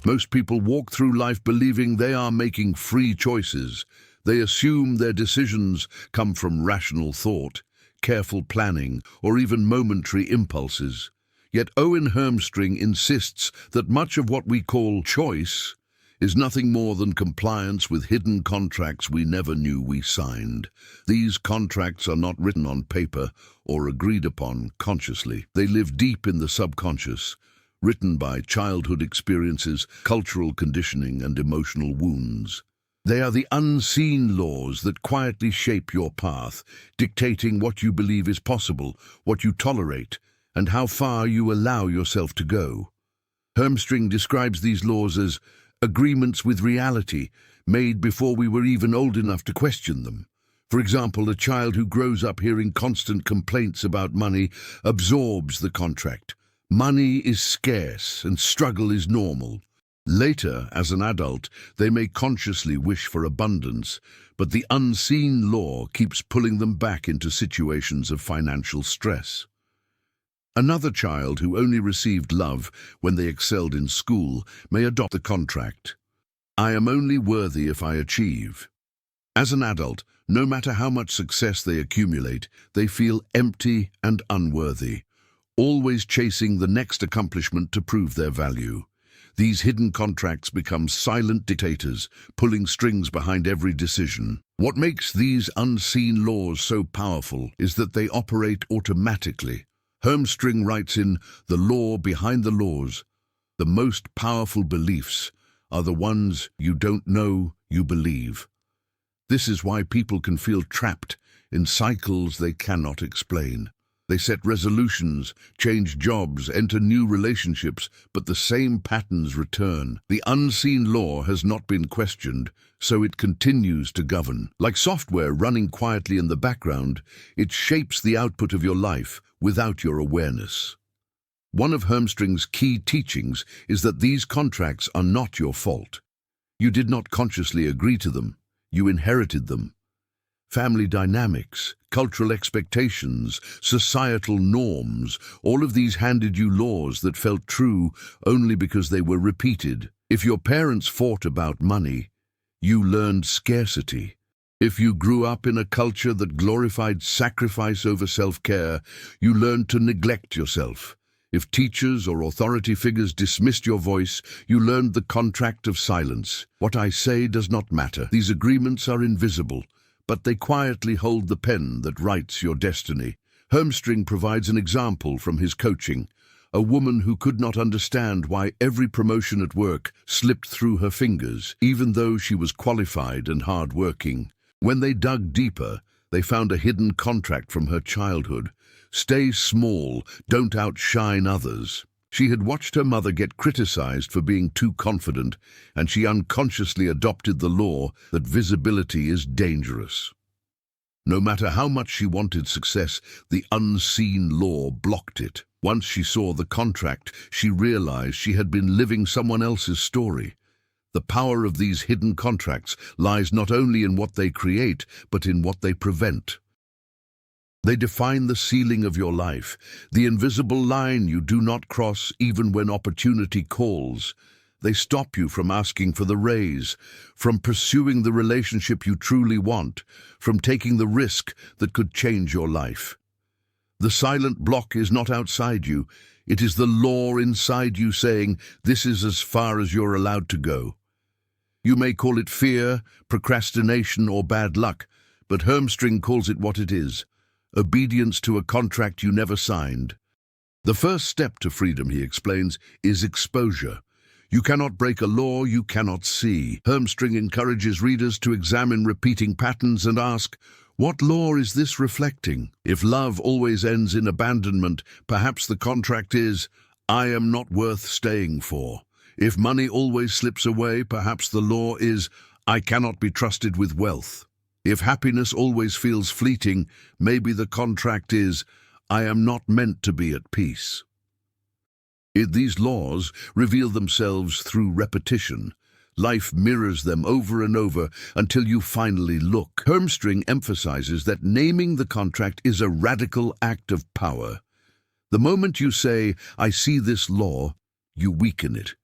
Most people walk through life believing they are making free choices. They assume their decisions come from rational thought, careful planning, or even momentary impulses. Yet Owen Hermstring insists that much of what we call choice is nothing more than compliance with hidden contracts we never knew we signed. These contracts are not written on paper or agreed upon consciously. They live deep in the subconscious, written by childhood experiences, cultural conditioning, and emotional wounds. They are the unseen laws that quietly shape your path, dictating what you believe is possible, what you tolerate, and how far you allow yourself to go. Hermstring describes these laws as agreements with reality, made before we were even old enough to question them. For example, a child who grows up hearing constant complaints about money absorbs the contract. Money is scarce and struggle is normal. Later, as an adult, they may consciously wish for abundance, but the unseen law keeps pulling them back into situations of financial stress. Another child who only received love when they excelled in school may adopt the contract. I am only worthy if I achieve. As an adult, no matter how much success they accumulate, they feel empty and unworthy, always chasing the next accomplishment to prove their value. These hidden contracts become silent dictators, pulling strings behind every decision. What makes these unseen laws so powerful is that they operate automatically. Hermstring writes in The Law Behind the Laws, the most powerful beliefs are the ones you don't know you believe. This is why people can feel trapped in cycles they cannot explain. They set resolutions, change jobs, enter new relationships, but the same patterns return. The unseen law has not been questioned, so it continues to govern. Like software running quietly in the background, it shapes the output of your life without your awareness. One of Hermstring's key teachings is that these contracts are not your fault. You did not consciously agree to them. You inherited them. Family dynamics, cultural expectations, societal norms, all of these handed you laws that felt true only because they were repeated. If your parents fought about money, you learned scarcity. If you grew up in a culture that glorified sacrifice over self-care, you learned to neglect yourself. If teachers or authority figures dismissed your voice, you learned the contract of silence. What I say does not matter. These agreements are invisible, but they quietly hold the pen that writes your destiny. Hermstring provides an example from his coaching. A woman who could not understand why every promotion at work slipped through her fingers, even though she was qualified and hard-working. When they dug deeper, they found a hidden contract from her childhood. Stay small, don't outshine others. She had watched her mother get criticized for being too confident, and she unconsciously adopted the law that visibility is dangerous. No matter how much she wanted success, the unseen law blocked it. Once she saw the contract, she realized she had been living someone else's story. The power of these hidden contracts lies not only in what they create, but in what they prevent. They define the ceiling of your life, the invisible line you do not cross even when opportunity calls. They stop you from asking for the raise, from pursuing the relationship you truly want, from taking the risk that could change your life. The silent block is not outside you. It is the law inside you saying, this is as far as you're allowed to go. You may call it fear, procrastination, or bad luck, but Hermstring calls it what it is: obedience to a contract you never signed. The first step to freedom, he explains, is exposure. You cannot break a law you cannot see. Hermstring encourages readers to examine repeating patterns and ask, what law is this reflecting? If love always ends in abandonment, perhaps the contract is, I am not worth staying for. If money always slips away, perhaps the law is, I cannot be trusted with wealth. If happiness always feels fleeting, maybe the contract is, I am not meant to be at peace. These laws reveal themselves through repetition. Life mirrors them over and over until you finally look. Hermstring emphasizes that naming the contract is a radical act of power. The moment you say, I see this law, you weaken it.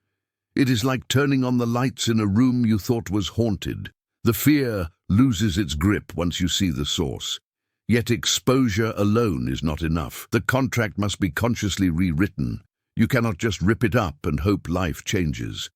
It is like turning on the lights in a room you thought was haunted. The fear loses its grip once you see the source. Yet exposure alone is not enough. The contract must be consciously rewritten. You cannot just rip it up and hope life changes.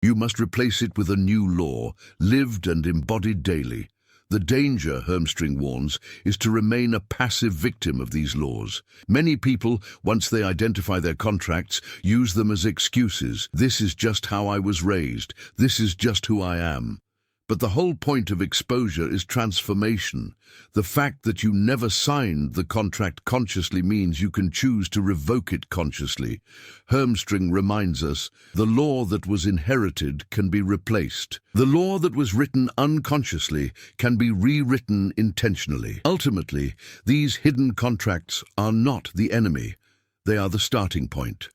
You must replace it with a new law, lived and embodied daily. The danger, Hermstring warns, is to remain a passive victim of these laws. Many people, once they identify their contracts, use them as excuses. This is just how I was raised. This is just who I am. But the whole point of exposure is transformation. The fact that you never signed the contract consciously means you can choose to revoke it consciously. Hermstring reminds us, the law that was inherited can be replaced. The law that was written unconsciously can be rewritten intentionally. Ultimately, these hidden contracts are not the enemy. They are the starting point.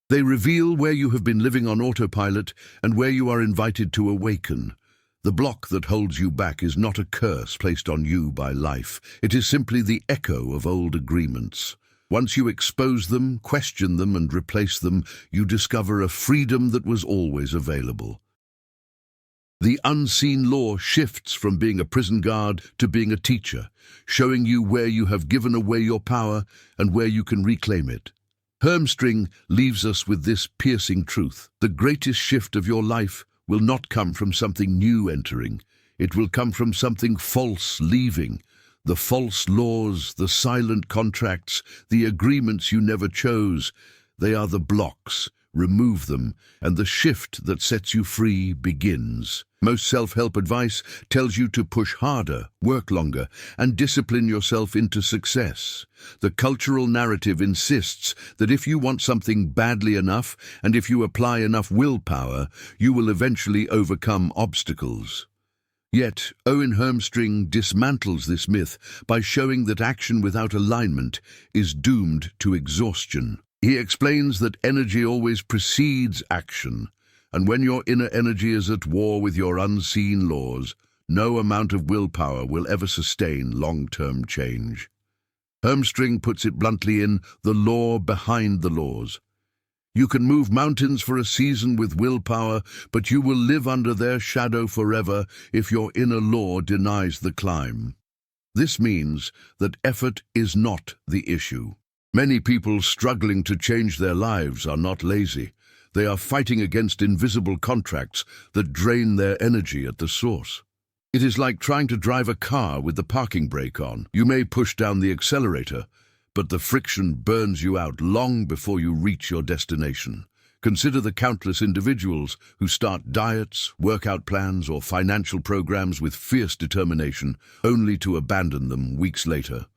They reveal where you have been living on autopilot and where you are invited to awaken. The block that holds you back is not a curse placed on you by life. It is simply the echo of old agreements. Once you expose them, question them, and replace them, you discover a freedom that was always available. The unseen law shifts from being a prison guard to being a teacher, showing you where you have given away your power and where you can reclaim it. Hermstring leaves us with this piercing truth. The greatest shift of your life will not come from something new entering. It will come from something false leaving. The false laws, the silent contracts, the agreements you never chose, they are the blocks. Remove them, and the shift that sets you free begins. Most self-help advice tells you to push harder, work longer, and discipline yourself into success. The cultural narrative insists that if you want something badly enough, and if you apply enough willpower, you will eventually overcome obstacles. Yet, Owen Hermstring dismantles this myth by showing that action without alignment is doomed to exhaustion. He explains that energy always precedes action, and when your inner energy is at war with your unseen laws, no amount of willpower will ever sustain long-term change. Hermstring puts it bluntly in the law behind the laws. You can move mountains for a season with willpower, but you will live under their shadow forever if your inner law denies the climb. This means that effort is not the issue. Many people struggling to change their lives are not lazy. They are fighting against invisible contracts that drain their energy at the source. It is like trying to drive a car with the parking brake on. You may push down the accelerator, but the friction burns you out long before you reach your destination. Consider the countless individuals who start diets, workout plans, or financial programs with fierce determination, only to abandon them weeks later.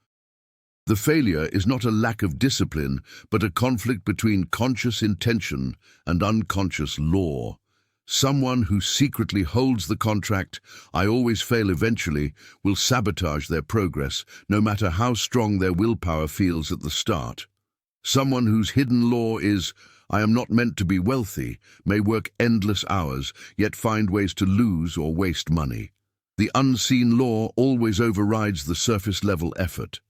The failure is not a lack of discipline, but a conflict between conscious intention and unconscious law. Someone who secretly holds the contract, "I always fail eventually," will sabotage their progress, no matter how strong their willpower feels at the start. Someone whose hidden law is, "I am not meant to be wealthy," may work endless hours, yet find ways to lose or waste money. The unseen law always overrides the surface-level effort.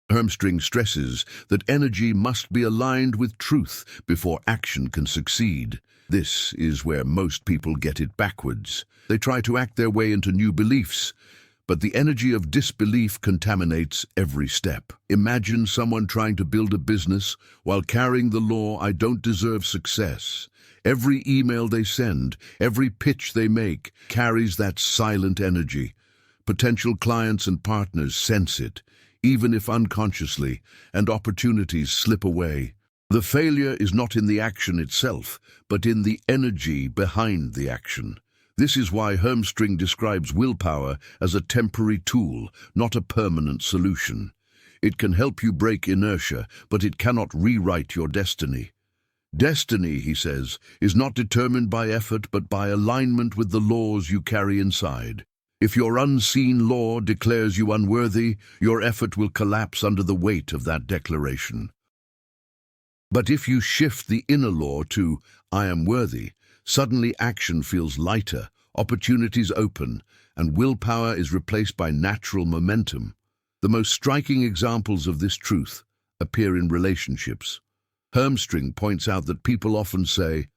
Hermstring stresses that energy must be aligned with truth before action can succeed. This is where most people get it backwards. They try to act their way into new beliefs, but the energy of disbelief contaminates every step. Imagine someone trying to build a business while carrying the law, "I don't deserve success." Every email they send, every pitch they make, carries that silent energy. Potential clients and partners sense it, even if unconsciously, and opportunities slip away. The failure is not in the action itself, but in the energy behind the action. This is why Hermstring describes willpower as a temporary tool, not a permanent solution. It can help you break inertia, but it cannot rewrite your destiny. Destiny, he says, is not determined by effort, but by alignment with the laws you carry inside. If your unseen law declares you unworthy, your effort will collapse under the weight of that declaration. But if you shift the inner law to, "I am worthy," suddenly action feels lighter, opportunities open, and willpower is replaced by natural momentum. The most striking examples of this truth appear in relationships. Hermstring points out that people often say,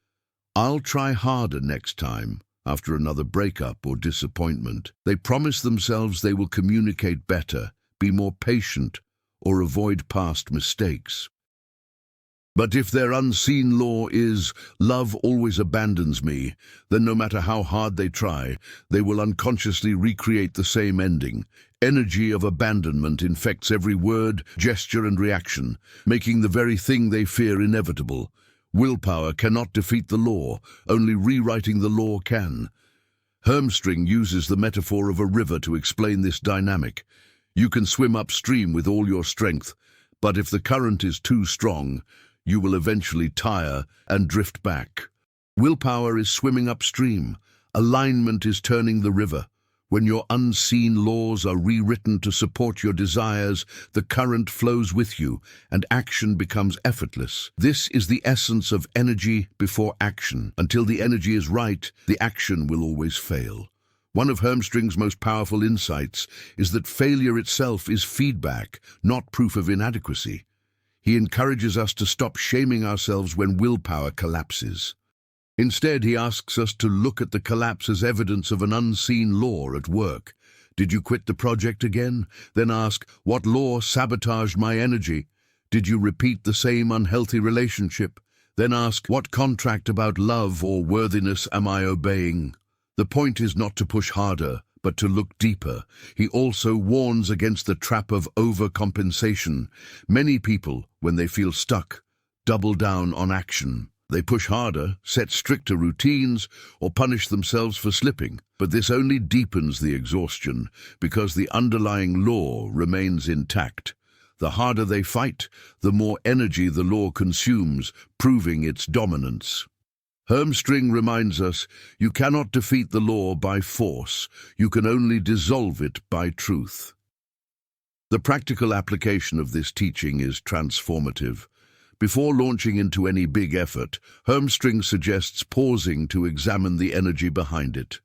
I'll try harder next time, after another breakup or disappointment. They promise themselves they will communicate better, be more patient, or avoid past mistakes. But if their unseen law is, love always abandons me, then no matter how hard they try, they will unconsciously recreate the same ending. Energy of abandonment infects every word, gesture, and reaction, making the very thing they fear inevitable. Willpower cannot defeat the law, only rewriting the law can. Hermstring uses the metaphor of a river to explain this dynamic. You can swim upstream with all your strength, but if the current is too strong, you will eventually tire and drift back. Willpower is swimming upstream. Alignment is turning the river. When your unseen laws are rewritten to support your desires, the current flows with you, and action becomes effortless. This is the essence of energy before action. Until the energy is right, the action will always fail. One of Hermstring's most powerful insights is that failure itself is feedback, not proof of inadequacy. He encourages us to stop shaming ourselves when willpower collapses. Instead, he asks us to look at the collapse as evidence of an unseen law at work. Did you quit the project again? Then ask, what law sabotaged my energy? Did you repeat the same unhealthy relationship? Then ask, what contract about love or worthiness am I obeying? The point is not to push harder, but to look deeper. He also warns against the trap of overcompensation. Many people, when they feel stuck, double down on action. They push harder, set stricter routines, or punish themselves for slipping. But this only deepens the exhaustion, because the underlying law remains intact. The harder they fight, the more energy the law consumes, proving its dominance. Hermstring reminds us, you cannot defeat the law by force, you can only dissolve it by truth. The practical application of this teaching is transformative. Before launching into any big effort, Hermstring suggests pausing to examine the energy behind it.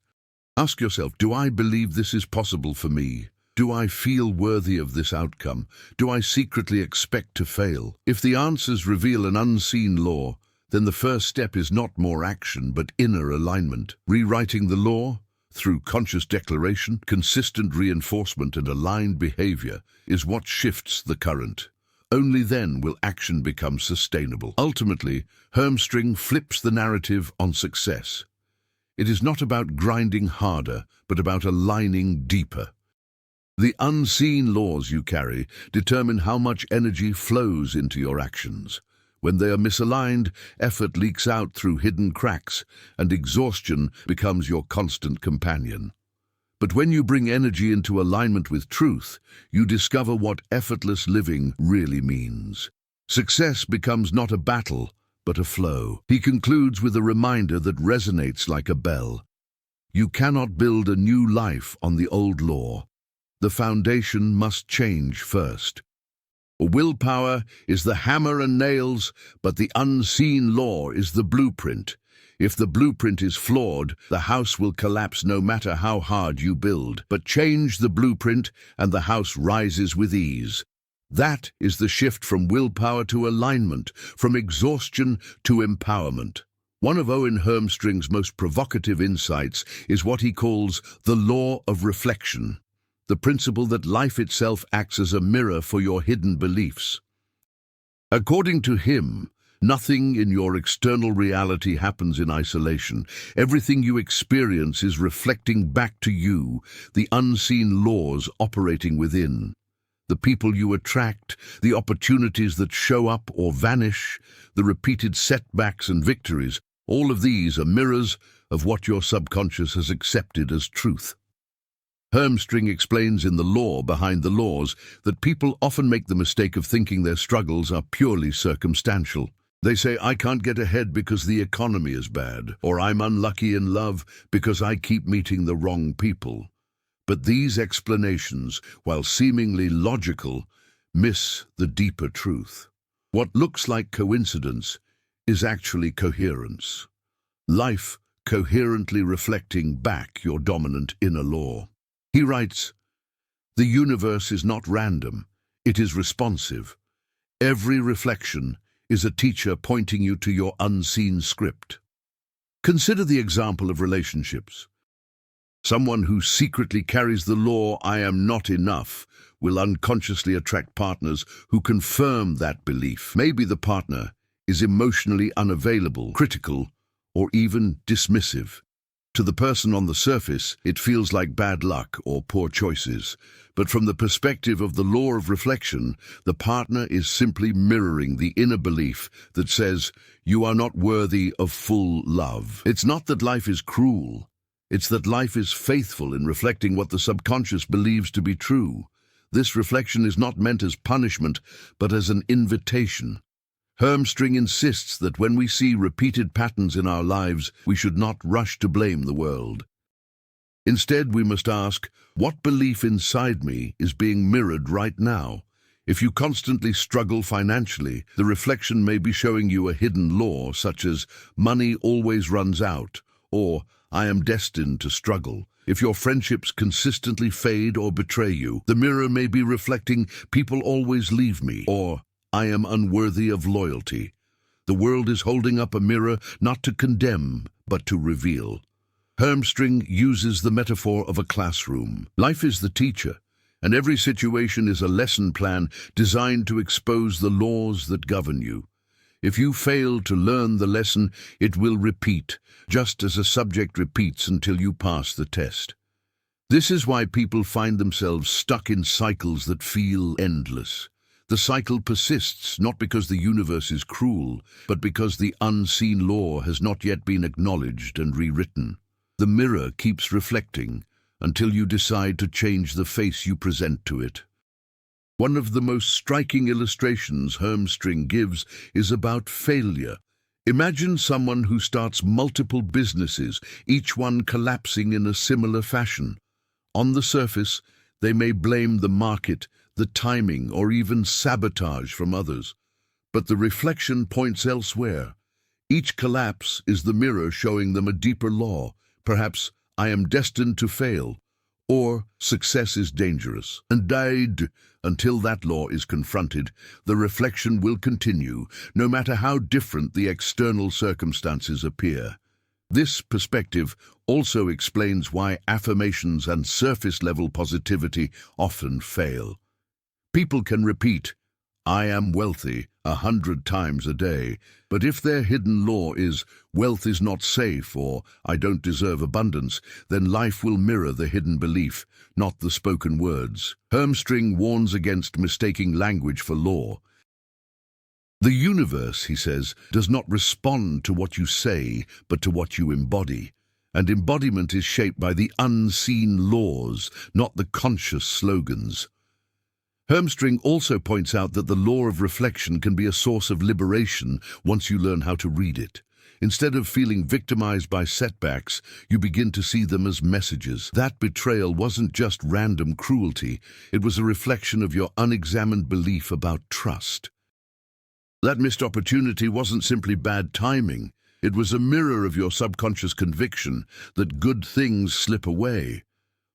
Ask yourself, do I believe this is possible for me? Do I feel worthy of this outcome? Do I secretly expect to fail? If the answers reveal an unseen law, then the first step is not more action, but inner alignment. Rewriting the law, through conscious declaration, consistent reinforcement, and aligned behavior, is what shifts the current. Only then will action become sustainable. Ultimately, Hermstring flips the narrative on success. It is not about grinding harder, but about aligning deeper. The unseen laws you carry determine how much energy flows into your actions. When they are misaligned, effort leaks out through hidden cracks, and exhaustion becomes your constant companion. But when you bring energy into alignment with truth, you discover what effortless living really means. Success becomes not a battle, but a flow. He concludes with a reminder that resonates like a bell. You cannot build a new life on the old law. The foundation must change first. Willpower is the hammer and nails, but the unseen law is the blueprint. If the blueprint is flawed, the house will collapse no matter how hard you build. But change the blueprint and the house rises with ease. That is the shift from willpower to alignment, from exhaustion to empowerment. One of Owen Hermstring's most provocative insights is what he calls the law of reflection, the principle that life itself acts as a mirror for your hidden beliefs. According to him, nothing in your external reality happens in isolation. Everything you experience is reflecting back to you the unseen laws operating within. The people you attract, the opportunities that show up or vanish, the repeated setbacks and victories, all of these are mirrors of what your subconscious has accepted as truth. Hermstring explains in The Law Behind the Laws that people often make the mistake of thinking their struggles are purely circumstantial. They say, I can't get ahead because the economy is bad, or I'm unlucky in love because I keep meeting the wrong people. But these explanations, while seemingly logical, miss the deeper truth. What looks like coincidence is actually coherence. Life coherently reflecting back your dominant inner law. He writes, the universe is not random, it is responsive. Every reflection is a teacher pointing you to your unseen script. Consider the example of relationships. Someone who secretly carries the law, "I am not enough," will unconsciously attract partners who confirm that belief. Maybe the partner is emotionally unavailable, critical, or even dismissive. To the person on the surface, it feels like bad luck or poor choices. But from the perspective of the law of reflection, the partner is simply mirroring the inner belief that says, "You are not worthy of full love." It's not that life is cruel. It's that life is faithful in reflecting what the subconscious believes to be true. This reflection is not meant as punishment, but as an invitation. Hermstring insists that when we see repeated patterns in our lives, we should not rush to blame the world. Instead, we must ask, what belief inside me is being mirrored right now? If you constantly struggle financially, the reflection may be showing you a hidden law, such as "money always runs out," or "I am destined to struggle." If your friendships consistently fade or betray you, the mirror may be reflecting "people always leave me," or "I am unworthy of loyalty." The world is holding up a mirror not to condemn, but to reveal. Hermstring uses the metaphor of a classroom. Life is the teacher, and every situation is a lesson plan designed to expose the laws that govern you. If you fail to learn the lesson, it will repeat, just as a subject repeats until you pass the test. This is why people find themselves stuck in cycles that feel endless. The cycle persists not because the universe is cruel, but because the unseen law has not yet been acknowledged and rewritten. The mirror keeps reflecting until you decide to change the face you present to it. One of the most striking illustrations Hermstring gives is about failure. Imagine someone who starts multiple businesses, each one collapsing in a similar fashion. On the surface, they may blame the market, the timing, or even sabotage from others. But the reflection points elsewhere. Each collapse is the mirror showing them a deeper law. Perhaps, "I am destined to fail," or "success is dangerous." And died. Until that law is confronted, the reflection will continue, no matter how different the external circumstances appear. This perspective also explains why affirmations and surface-level positivity often fail. People can repeat, "I am wealthy," 100 times a day, but if their hidden law is "wealth is not safe" or "I don't deserve abundance," then life will mirror the hidden belief, not the spoken words. Hermstring warns against mistaking language for law. The universe, he says, does not respond to what you say, but to what you embody. And embodiment is shaped by the unseen laws, not the conscious slogans. Hermstring also points out that the law of reflection can be a source of liberation once you learn how to read it. Instead of feeling victimized by setbacks, you begin to see them as messages. That betrayal wasn't just random cruelty, it was a reflection of your unexamined belief about trust. That missed opportunity wasn't simply bad timing, it was a mirror of your subconscious conviction that good things slip away.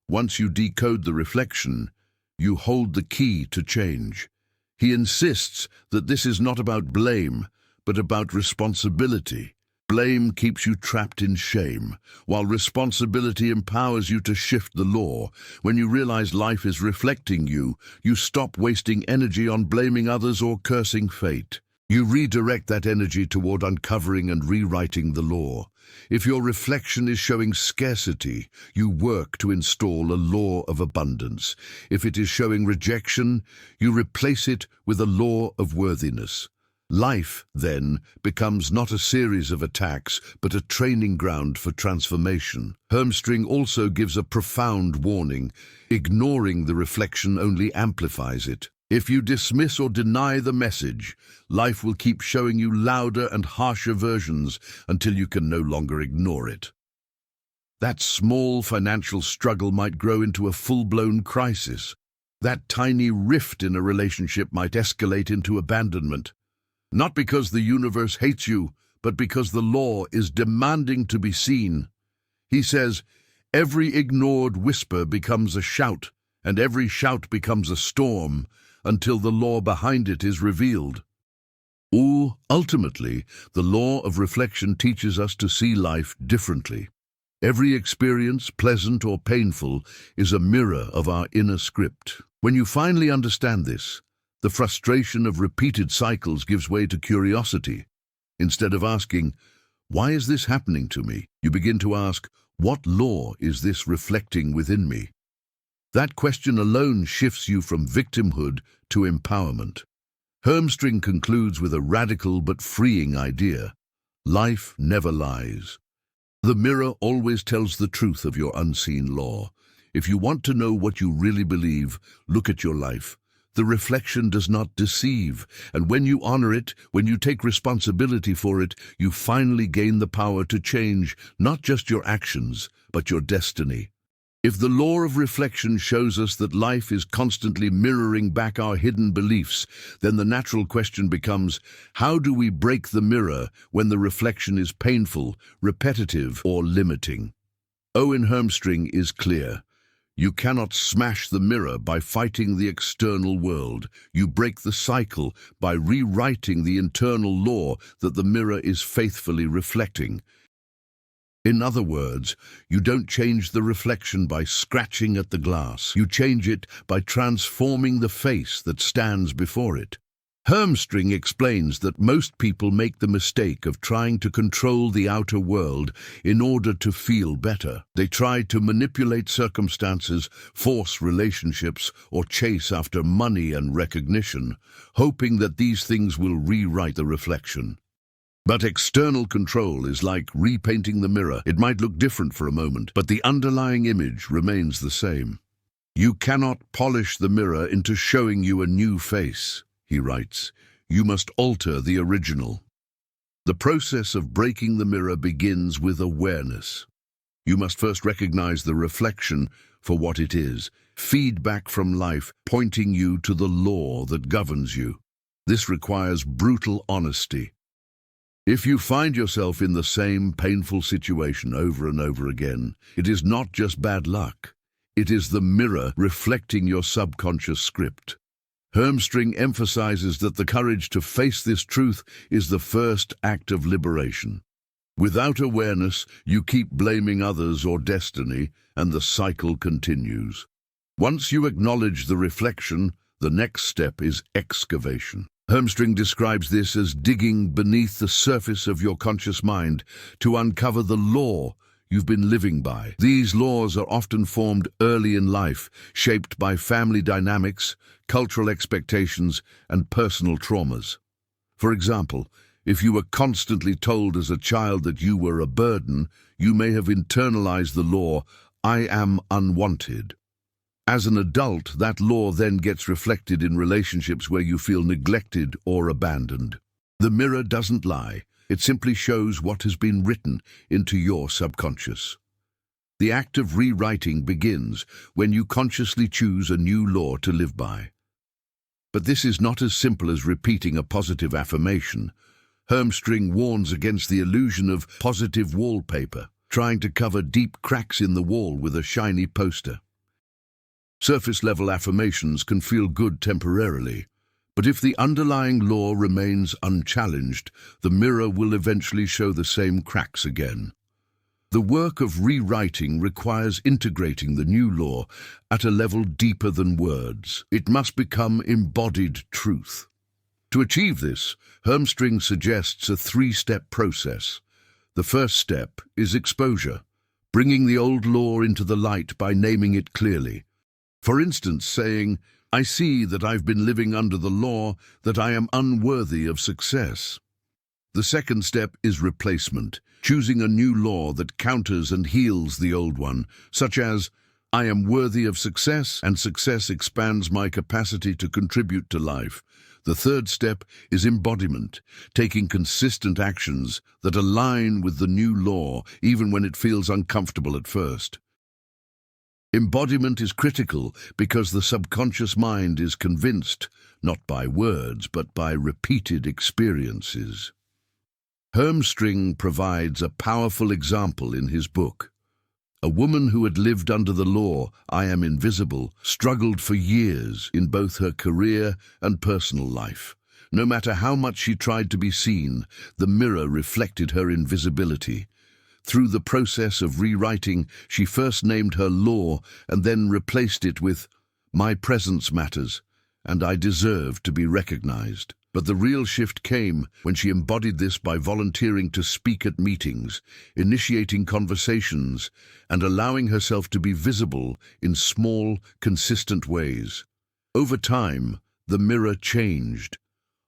Once you decode the reflection, you hold the key to change. He insists that this is not about blame, but about responsibility. Blame keeps you trapped in shame, while responsibility empowers you to shift the law. When you realize life is reflecting you, you stop wasting energy on blaming others or cursing fate. You redirect that energy toward uncovering and rewriting the law. If your reflection is showing scarcity, you work to install a law of abundance. If it is showing rejection, you replace it with a law of worthiness. Life, then, becomes not a series of attacks, but a training ground for transformation. Hermstring also gives a profound warning. Ignoring the reflection only amplifies it. If you dismiss or deny the message, life will keep showing you louder and harsher versions until you can no longer ignore it. That small financial struggle might grow into a full-blown crisis. That tiny rift in a relationship might escalate into abandonment. Not because the universe hates you, but because the law is demanding to be seen. He says, every ignored whisper becomes a shout, and every shout becomes a storm, until the law behind it is revealed. Ultimately, the law of reflection teaches us to see life differently. Every experience, pleasant or painful, is a mirror of our inner script. When you finally understand this, the frustration of repeated cycles gives way to curiosity. Instead of asking, "Why is this happening to me?" you begin to ask, "What law is this reflecting within me?" That question alone shifts you from victimhood to empowerment. Hermstring concludes with a radical but freeing idea. Life never lies. The mirror always tells the truth of your unseen law. If you want to know what you really believe, look at your life. The reflection does not deceive, and when you honor it, when you take responsibility for it, you finally gain the power to change not just your actions, but your destiny. If the law of reflection shows us that life is constantly mirroring back our hidden beliefs, then the natural question becomes, how do we break the mirror when the reflection is painful, repetitive, or limiting? Owen Hermstring is clear. You cannot smash the mirror by fighting the external world. You break the cycle by rewriting the internal law that the mirror is faithfully reflecting. In other words, you don't change the reflection by scratching at the glass. You change it by transforming the face that stands before it. Hermstring explains that most people make the mistake of trying to control the outer world in order to feel better. They try to manipulate circumstances, force relationships, or chase after money and recognition, hoping that these things will rewrite the reflection. But external control is like repainting the mirror. It might look different for a moment, but the underlying image remains the same. You cannot polish the mirror into showing you a new face, he writes. You must alter the original. The process of breaking the mirror begins with awareness. You must first recognize the reflection for what it is, feedback from life pointing you to the law that governs you. This requires brutal honesty. If you find yourself in the same painful situation over and over again, it is not just bad luck. It is the mirror reflecting your subconscious script. Hermstring emphasizes that the courage to face this truth is the first act of liberation. Without awareness, you keep blaming others or destiny, and the cycle continues. Once you acknowledge the reflection, the next step is excavation. Hermstring describes this as digging beneath the surface of your conscious mind to uncover the law you've been living by. These laws are often formed early in life, shaped by family dynamics, cultural expectations, and personal traumas. For example, if you were constantly told as a child that you were a burden, you may have internalized the law, "I am unwanted." As an adult, that law then gets reflected in relationships where you feel neglected or abandoned. The mirror doesn't lie. It simply shows what has been written into your subconscious. The act of rewriting begins when you consciously choose a new law to live by. But this is not as simple as repeating a positive affirmation. Hermstring warns against the illusion of positive wallpaper, trying to cover deep cracks in the wall with a shiny poster. Surface-level affirmations can feel good temporarily, but if the underlying law remains unchallenged, the mirror will eventually show the same cracks again. The work of rewriting requires integrating the new law at a level deeper than words. It must become embodied truth. To achieve this, Hermstring suggests a three-step process. The first step is exposure, bringing the old law into the light by naming it clearly. For instance, saying, "I see that I've been living under the law that I am unworthy of success." The second step is replacement, choosing a new law that counters and heals the old one, such as, "I am worthy of success, and success expands my capacity to contribute to life." The third step is embodiment, taking consistent actions that align with the new law, even when it feels uncomfortable at first. Embodiment is critical because the subconscious mind is convinced, not by words, but by repeated experiences. Hermstring provides a powerful example in his book. A woman who had lived under the law, "I am invisible," struggled for years in both her career and personal life. No matter how much she tried to be seen, the mirror reflected her invisibility. Through the process of rewriting, she first named her law and then replaced it with, "My presence matters, and I deserve to be recognized." But the real shift came when she embodied this by volunteering to speak at meetings, initiating conversations, and allowing herself to be visible in small, consistent ways. Over time, the mirror changed.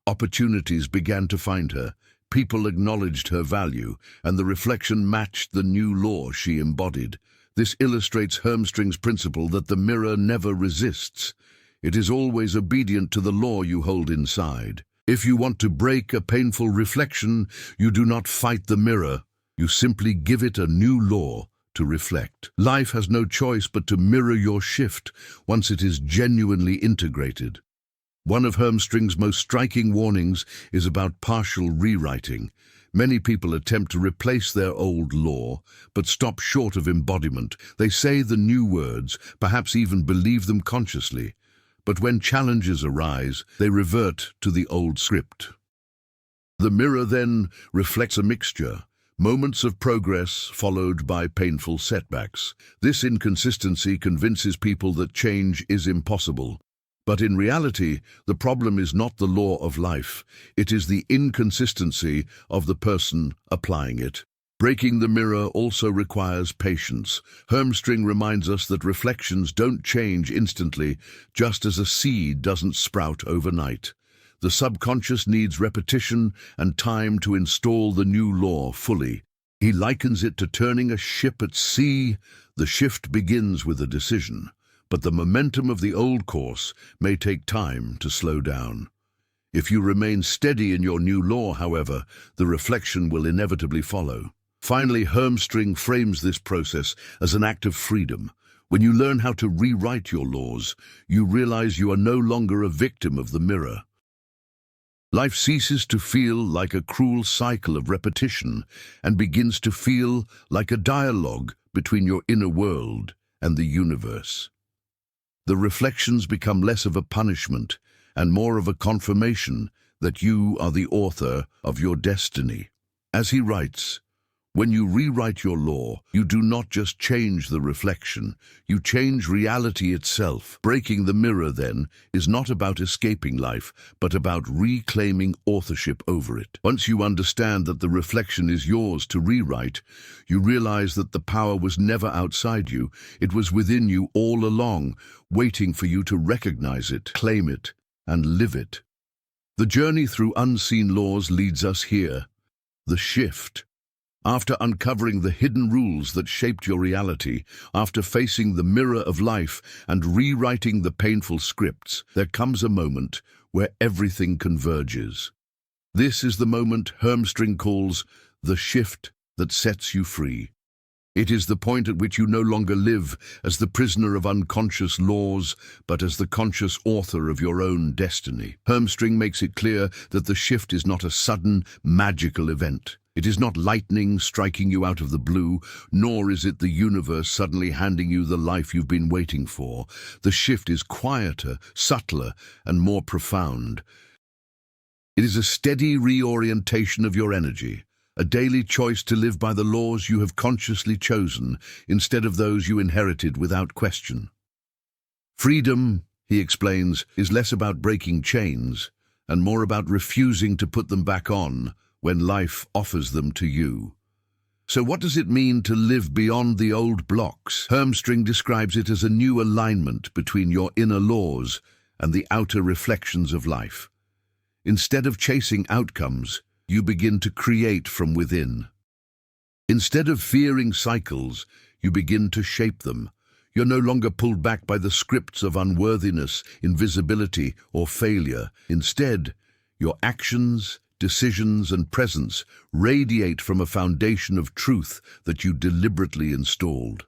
Opportunities began to find her. People acknowledged her value, and the reflection matched the new law she embodied. This illustrates Hermstring's principle that the mirror never resists. It is always obedient to the law you hold inside. If you want to break a painful reflection, you do not fight the mirror. You simply give it a new law to reflect. Life has no choice but to mirror your shift once it is genuinely integrated. One of Hermstring's most striking warnings is about partial rewriting. Many people attempt to replace their old law, but stop short of embodiment. They say the new words, perhaps even believe them consciously. But when challenges arise, they revert to the old script. The mirror then reflects a mixture, moments of progress followed by painful setbacks. This inconsistency convinces people that change is impossible. But in reality, the problem is not the law of life. It is the inconsistency of the person applying it. Breaking the mirror also requires patience. Hermstring reminds us that reflections don't change instantly, just as a seed doesn't sprout overnight. The subconscious needs repetition and time to install the new law fully. He likens it to turning a ship at sea. The shift begins with a decision, but the momentum of the old course may take time to slow down. If you remain steady in your new law, however, the reflection will inevitably follow. Finally, Hermstring frames this process as an act of freedom. When you learn how to rewrite your laws, you realize you are no longer a victim of the mirror. Life ceases to feel like a cruel cycle of repetition and begins to feel like a dialogue between your inner world and the universe. The reflections become less of a punishment and more of a confirmation that you are the author of your destiny. As he writes, when you rewrite your law, you do not just change the reflection, you change reality itself. Breaking the mirror, then, is not about escaping life, but about reclaiming authorship over it. Once you understand that the reflection is yours to rewrite, you realize that the power was never outside you. It was within you all along, waiting for you to recognize it, claim it, and live it. The journey through unseen laws leads us here. The shift. After uncovering the hidden rules that shaped your reality, after facing the mirror of life and rewriting the painful scripts, there comes a moment where everything converges. This is the moment Hermstring calls the shift that sets you free. It is the point at which you no longer live as the prisoner of unconscious laws, but as the conscious author of your own destiny. Hermstring makes it clear that the shift is not a sudden, magical event. It is not lightning striking you out of the blue, nor is it the universe suddenly handing you the life you've been waiting for. The shift is quieter, subtler, and more profound. It is a steady reorientation of your energy, a daily choice to live by the laws you have consciously chosen instead of those you inherited without question. Freedom, he explains, is less about breaking chains and more about refusing to put them back on when life offers them to you. So what does it mean to live beyond the old blocks? Hermstring describes it as a new alignment between your inner laws and the outer reflections of life. Instead of chasing outcomes, you begin to create from within. Instead of fearing cycles, you begin to shape them. You're no longer pulled back by the scripts of unworthiness, invisibility, or failure. Instead, your actions, decisions, and presence radiate from a foundation of truth that you deliberately installed.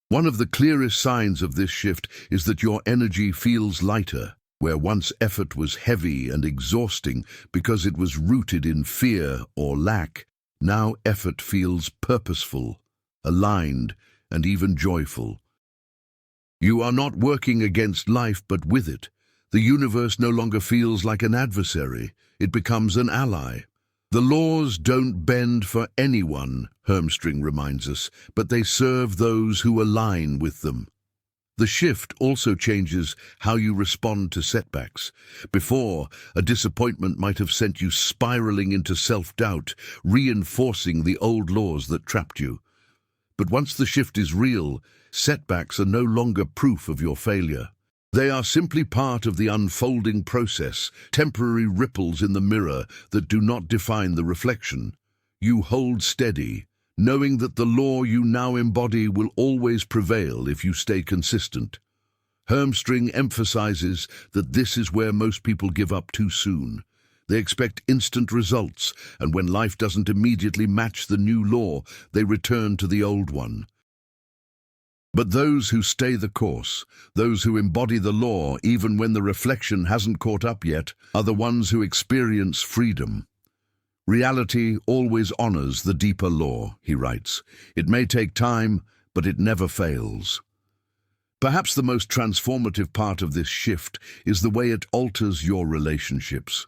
One of the clearest signs of this shift is that your energy feels lighter. Where once effort was heavy and exhausting because it was rooted in fear or lack, now effort feels purposeful, aligned, and even joyful. You are not working against life but with it. The universe no longer feels like an adversary. It becomes an ally. The laws don't bend for anyone, Hermstring reminds us, but they serve those who align with them. The shift also changes how you respond to setbacks. Before, a disappointment might have sent you spiraling into self-doubt, reinforcing the old laws that trapped you. But once the shift is real, setbacks are no longer proof of your failure. They are simply part of the unfolding process, temporary ripples in the mirror that do not define the reflection. You hold steady, knowing that the law you now embody will always prevail if you stay consistent. Hermstring emphasizes that this is where most people give up too soon. They expect instant results, and when life doesn't immediately match the new law, they return to the old one. But those who stay the course, those who embody the law even when the reflection hasn't caught up yet, are the ones who experience freedom. Reality always honors the deeper law, he writes. It may take time, but it never fails. Perhaps the most transformative part of this shift is the way it alters your relationships.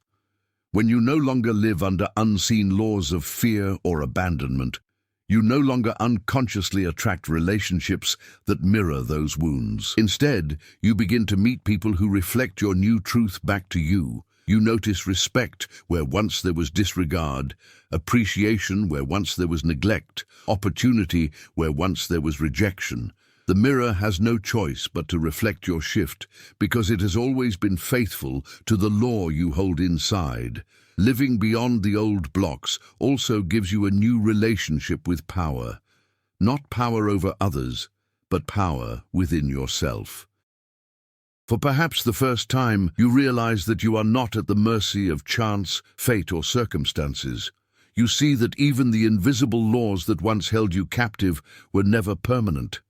When you no longer live under unseen laws of fear or abandonment, you no longer unconsciously attract relationships that mirror those wounds. Instead, you begin to meet people who reflect your new truth back to you. You notice respect where once there was disregard, appreciation where once there was neglect, opportunity where once there was rejection. The mirror has no choice but to reflect your shift because it has always been faithful to the law you hold inside. Living beyond the old blocks also gives you a new relationship with power. Not power over others, but power within yourself. For perhaps the first time, you realize that you are not at the mercy of chance, fate, or circumstances. You see that even the invisible laws that once held you captive were never permanent.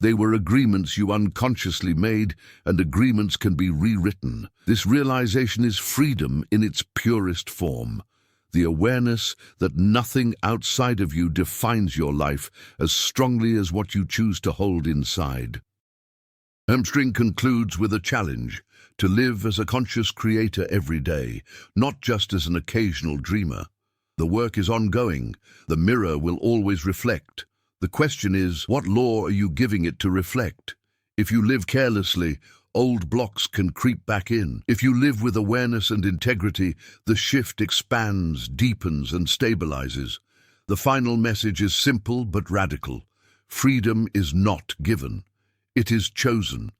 They were agreements you unconsciously made, and agreements can be rewritten. This realization is freedom in its purest form. The awareness that nothing outside of you defines your life as strongly as what you choose to hold inside. Hermstring concludes with a challenge to live as a conscious creator every day, not just as an occasional dreamer. The work is ongoing. The mirror will always reflect. The question is, what law are you giving it to reflect? If you live carelessly, old blocks can creep back in. If you live with awareness and integrity, the shift expands, deepens, and stabilizes. The final message is simple but radical. Freedom is not given. It is chosen.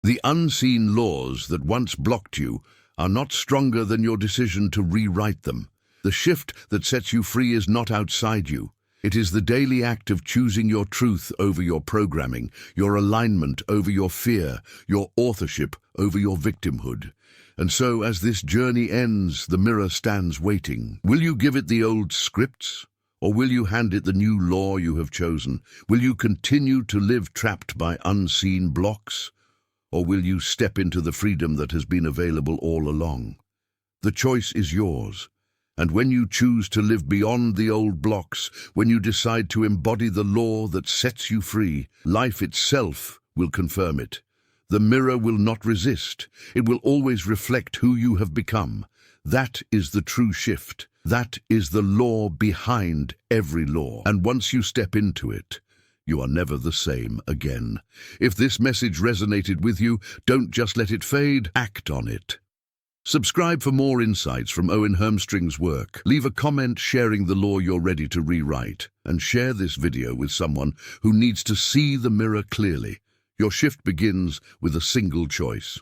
The unseen laws that once blocked you are not stronger than your decision to rewrite them. The shift that sets you free is not outside you. It is the daily act of choosing your truth over your programming, your alignment over your fear, your authorship over your victimhood. And so, as this journey ends, the mirror stands waiting. Will you give it the old scripts? Or will you hand it the new law you have chosen? Will you continue to live trapped by unseen blocks? Or will you step into the freedom that has been available all along? The choice is yours. And when you choose to live beyond the old blocks, when you decide to embody the law that sets you free, life itself will confirm it. The mirror will not resist. It will always reflect who you have become. That is the true shift. That is the law behind every law. And once you step into it, you are never the same again. If this message resonated with you, don't just let it fade, act on it. Subscribe for more insights from Owen Hermstring's work. Leave a comment sharing the law you're ready to rewrite, and share this video with someone who needs to see the mirror clearly. Your shift begins with a single choice.